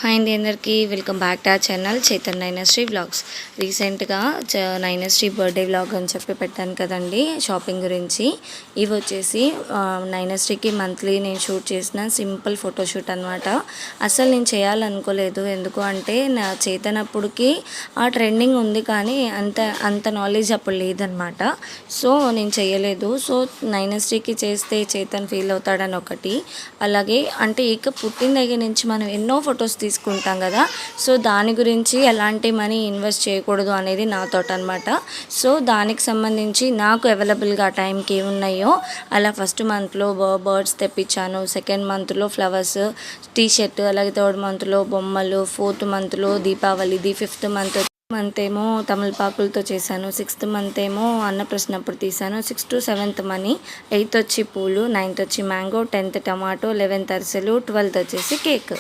Hi అండి అందరికీ welcome back to our channel Chaitanya Nainashree vlogs. రీసెంట్గా నైనశ్రీ బర్త్డే వ్లాగ్ అని చెప్పి పెట్టాను కదండి షాపింగ్ గురించి. ఇవి వచ్చేసి నైనశ్రీకి మంత్లీ నేను షూట్ చేసిన సింపుల్ ఫోటోషూట్ అనమాట. అసలు నేను చేయాలనుకోలేదు, ఎందుకు అంటే నా చైతన్ అప్పుడుకి ఆ ట్రెండింగ్ ఉంది కానీ అంత నాలెడ్జ్ అప్పుడు లేదనమాట. సో నేను చేయలేదు. సో నైనశ్రీకి చేస్తే చైతన్ ఫీల్ అవుతాడని ఒకటి, అలాగే అంటే ఇక పుట్టిన దగ్గర నుంచి మనం ఎన్నో ఫొటోస్ తీసుకుంటాం కదా. సో దాని గురించి ఎలాంటి మనీ ఇన్వెస్ట్ చేయకూడదు అనేది నా థాట్ అనమాట. సో దానికి సంబంధించి నాకు అవైలబుల్గా టైంకి ఏమున్నాయో అలా ఫస్ట్ మంత్లో బర్డ్స్ తెప్పించాను, సెకండ్ మంత్లో ఫ్లవర్స్, టీషర్ట్, అలాగే థర్డ్ మంత్లో బొమ్మలు, ఫోర్త్ మంత్లో దీపావళిది, ఫిఫ్త్ మంత్ ఏమో తమలపాకులతో చేశాను, సిక్స్త్ మంత్ ఏమో అన్నప్రశ్నప్పుడు తీశాను, 6th to 7th money, 8th వచ్చి పూలు, 9th వచ్చి మ్యాంగో, 10th టమాటో, 11th అరిసెలు, 12th వచ్చేసి కేక్.